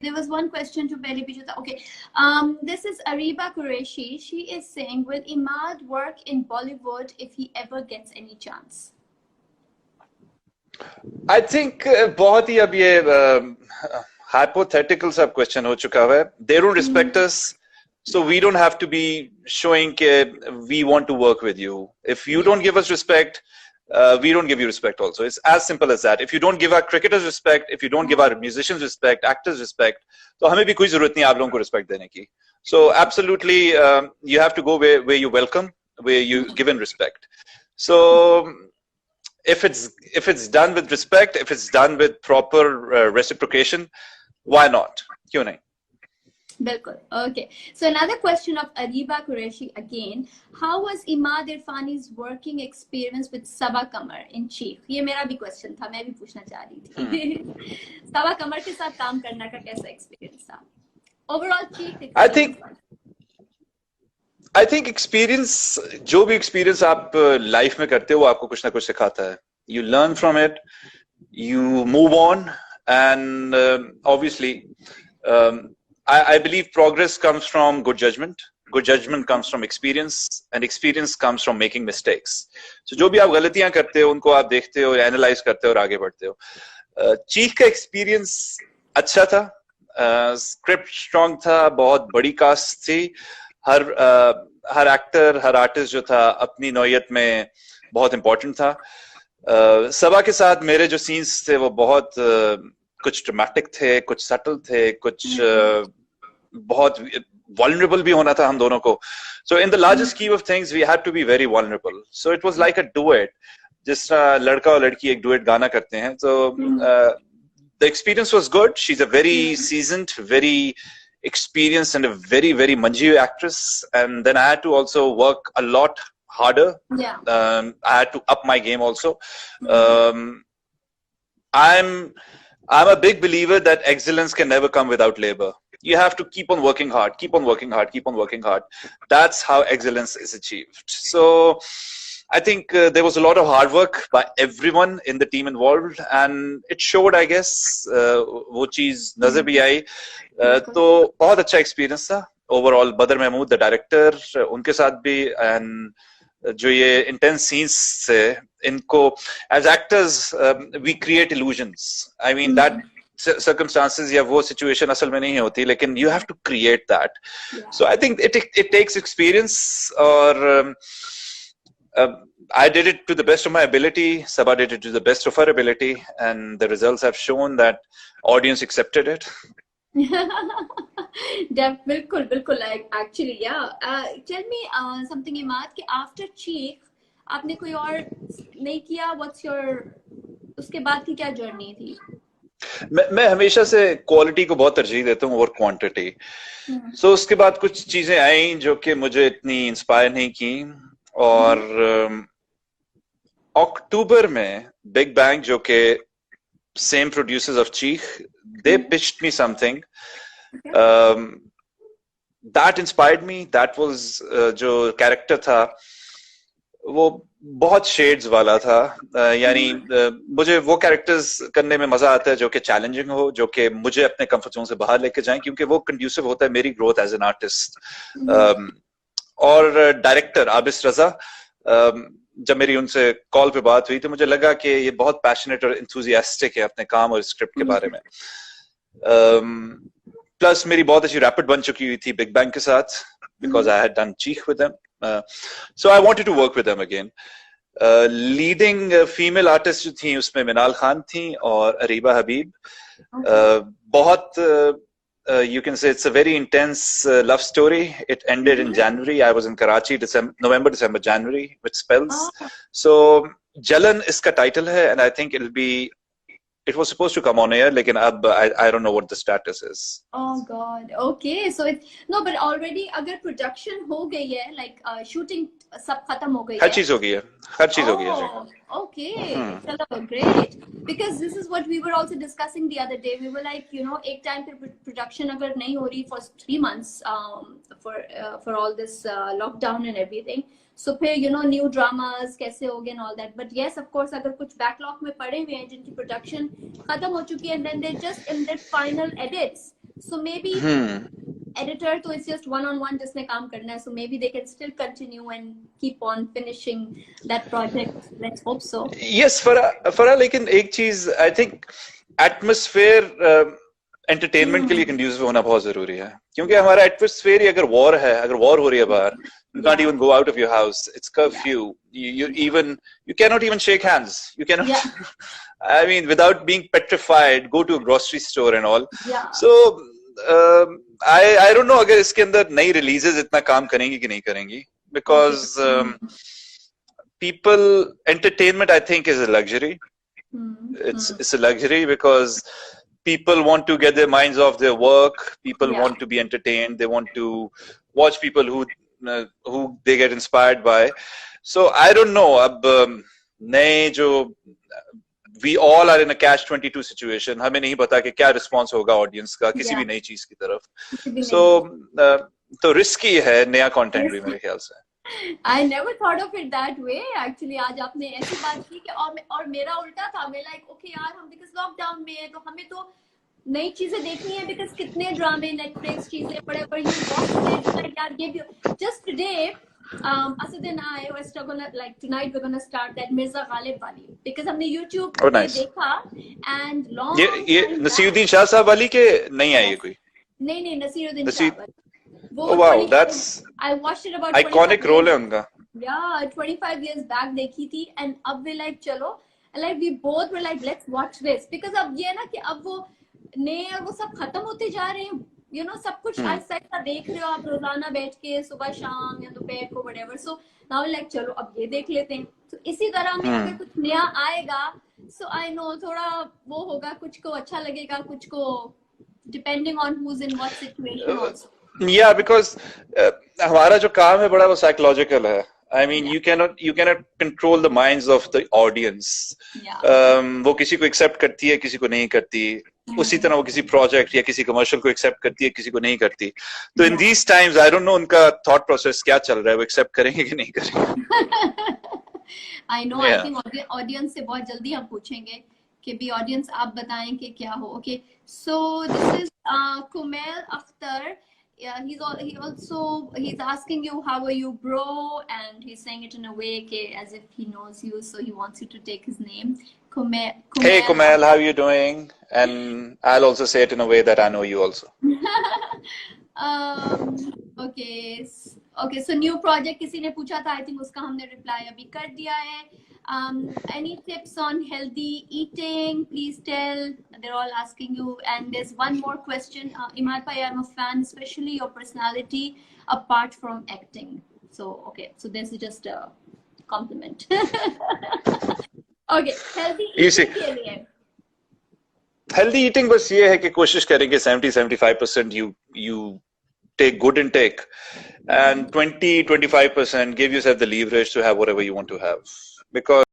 there was one question to Pehli Pichu tha. Okay, this is Ariba Qureshi. She is saying, will Imad work in Bollywood if he ever gets any chance? I think बहुत ही अब ये hypothetical सब question हो चुका है. They don't respect us, so we don't have to be showing कि we want to work with you. If you don't give us respect, we don't give you respect also. It's as simple as that. If you don't give our cricketers respect, if you don't give our musicians respect, actors respect, तो हमें भी कोई जरूरत नहीं आप लोगों को respect देने की. So absolutely, you have to go where you welcome, where you given respect. So if it's done with respect, if it's done with proper reciprocation, why not? क्यों नहीं? Bilkul. Okay. So another question of Ariba Qureshi again. How was Imad Irfani's working experience with Saba Qamar in Cheek? ये मेरा भी question था, मैं भी पूछना चाह रही थी. Saba Qamar के साथ काम करने का कैसा experience था? Overall Cheek. I think experience, जो भी experience आप life में करते हो, वो आपको कुछ ना कुछ सिखाता है. You learn from it, you move on, and obviously, I believe progress comes from good judgment. Good judgment comes from experience, and experience comes from making mistakes. So जो भी आप गलतियां करते हो, उनको आप देखते हो, analyze करते हो और आगे बढ़ते हो. चीख का experience अच्छा था, script strong था, बहुत बड़ी cast थी. हर एक्टर, हर आर्टिस्ट जो था अपनी नौयत में बहुत इम्पोर्टेंट था. सबा के साथ मेरे जो सीन्स थे वो बहुत कुछ ड्रामेटिक थे, कुछ सटल थे, कुछ बहुत vulnerable भी होना था हम दोनों को. So in the larger scheme of things, we had to be very vulnerable. So it was like a duet. जिस तरह लड़का और लड़की एक duet गाना करते हैं. So the experience was good. She's a very seasoned, very experienced and a very, very manji actress. And then I had to also work a lot harder. Yeah. I had to up my game also. I'm a big believer that excellence can never come without labor. You have to keep on working hard, keep on working hard, keep on working hard. That's how excellence is achieved. So I think there was a lot of hard work by everyone in the team involved, and it showed, I guess. वो चीज नजर भी आई. तो बहुत अच्छा experience था. Overall, Badr Mahmood, the director, उनके साथ भी, and जो ये intense scenes थे, इनको as actors we create illusions. I mean that circumstances या वो situation असल में नहीं होती, लेकिन you have to create that. So I think it takes experience. और I did it to the best of my ability. Saba did it to the best of her ability, and the results have shown that audience accepted it. बिल्कुल. Like actually, yeah. Tell me something, Imad, कि after Cheek आपने कोई और नहीं किया? What's your उसके बाद की क्या journey थी? मैं हमेशा से क्वालिटी को बहुत तरजीह देता हूँ और क्वांटिटी. So उसके बाद कुछ चीजें आई जो कि मुझे इतनी इंस्पायर नहीं की. और अक्टूबर में बिग बैंग जो के सेम प्रोड्यूसर्स ऑफ चीख, they pitched me something that inspired me. That was जो कैरेक्टर था वो बहुत शेड्स वाला था. यानी मुझे वो कैरेक्टर्स करने में मजा आता है जो कि चैलेंजिंग हो, जो कि मुझे अपने कंफर्ट जोन से बाहर लेके जाएं, क्योंकि वो कंड्यूसिव होता है मेरी ग्रोथ एज एन आर्टिस्ट. और डायरेक्टर आबिस रजा, जब मेरी उनसे कॉल पे बात हुई तो मुझे लगा कि ये बहुत पैशनेट और एंथुसियास्टिक है अपने काम और स्क्रिप्ट के बारे में. प्लस मेरी बहुत अच्छी रैपिड बन चुकी हुई थी बिग बैंग के साथ, because I had done Cheekh with them. So I wanted to work with them again. Leading female artist जो थी उसमें मिनाल खान थी और अरीबा हबीब. बहुत you can say it's a very intense love story. It ended in January. I was in Karachi, November, December, January, with spells. So Jalan iska title hai, and I think it was supposed to come on air, lekin ab I don't know what the status is. Oh God. Okay. So no, but already अगर production हो गई है, like shooting सब खत्म हो गई है. हर चीज हो गई है. हर चीज हो गई है. Okay. चलो, great. Because this is what we were also discussing the other day. We were like, एक time पे production अगर नहीं हो रही for 3 months for all this lockdown and everything. So फिर new dramas कैसे होगे and all that. But yes, of course, अगर कुछ backlog में पड़े हुए हैं जिनकी production खत्म हो चुकी है and then they're just in their final edits. So maybe Hmm. editor तो it's just one-on-one जिसने काम करना है, so maybe they can still continue and keep on finishing that project. Let's hope so. Yes, फरा लेकिन एक चीज I think atmosphere entertainment के लिए कंड्यूसिव होना बहुत जरूरी है, क्योंकि हमारा एटमॉस्फेयर ही अगर वॉर है, अगर वॉर हो रही है बाहर, you can't even go out of your house, it's curfew, you cannot even shake hands, you cannot I mean without being petrified go to a grocery store and all. So I don't know अगर इसके अंदर नई releases इतना काम करेंगी कि नहीं करेंगी, because people entertainment I think is a luxury. It's a luxury because people want to get their minds off their work, people want to be entertained, they want to watch people who they get inspired by. So I don't know अब नए जो we all are in a catch-22 situation, हमें नहीं पता कि क्या response होगा audience का किसी भी नई चीज की तरफ. So तो रिस्की है नया कंटेंट भी मेरे ख्याल से. I never thought of it that way. Actually, आज आपने ऐसी बात की कि और मेरा उल्टा था. मैं like okay यार हम because लॉकडाउन में है तो हमें तो नई चीजें देखनी है because कितने ड्रामे नेटफ्लिक्स चीजें बड़े you watch it यार ये भी. Just today Asad and I were gonna like tonight we're gonna start that Mirza Ghalib wali because हमने YouTube पे देखा and long ये नसीरुद्दीन शाह साहब वाली के नहीं आई है कोई. नहीं Naseeruddin Shah. Oh wow, that's I watched it about iconic role है उनका. Yeah, 25 years back देखी थी and अब we like चलो like we both were like let's watch this because अब ये ना कि अब वो नए और वो सब खत्म होते जा रहे हैं, you know सब कुछ ऐसा देख रहे हो आप रोजाना बैठ के सुबह शाम या दोपहर को whatever, so now like चलो अब ये देख लेते हैं. तो इसी तरह में अगर कुछ नया आएगा so I know थोड़ा वो होगा, कुछ को अच्छा लगेगा कुछ को depending on who's in what situation also. Yeah, because हमारा जो काम है बड़ा वो psychological है. I mean, you cannot control the minds of the audience. वो किसी को accept करती है, किसी को नहीं करती. उसी तरह वो किसी project या किसी commercial को accept करती है, किसी को नहीं करती. तो in these times, I don't know उनका thought process क्या चल रहा है, वो accept करेंगे कि नहीं करेंगे. I know. I think audience से बहुत जल्दी हम पूछेंगे कि भी audience आप बताएं कि क्या हो. Okay, so this is Kumail Akhtar. Yeah, he's asking you how are you bro, and he's saying it in a way as if he knows you, so he wants you to take his name. Kumail. Hey Kumail, how are you doing? And I'll also say it in a way that I know you also. Okay, so new project किसी ने पूछा था, I think उसका हमने reply अभी कर दिया है. Any tips on healthy eating? Please tell. They're all asking you. And there's one more question. Imad Bhai, I'm a fan, especially your personality apart from acting. So, okay. So this is just a compliment. Okay. Healthy eating के लिए. Healthy eating बस ये है कि कोशिश करेंगे 70-75% you take good intake and 20-25% give yourself the leverage to have whatever you want to have. Because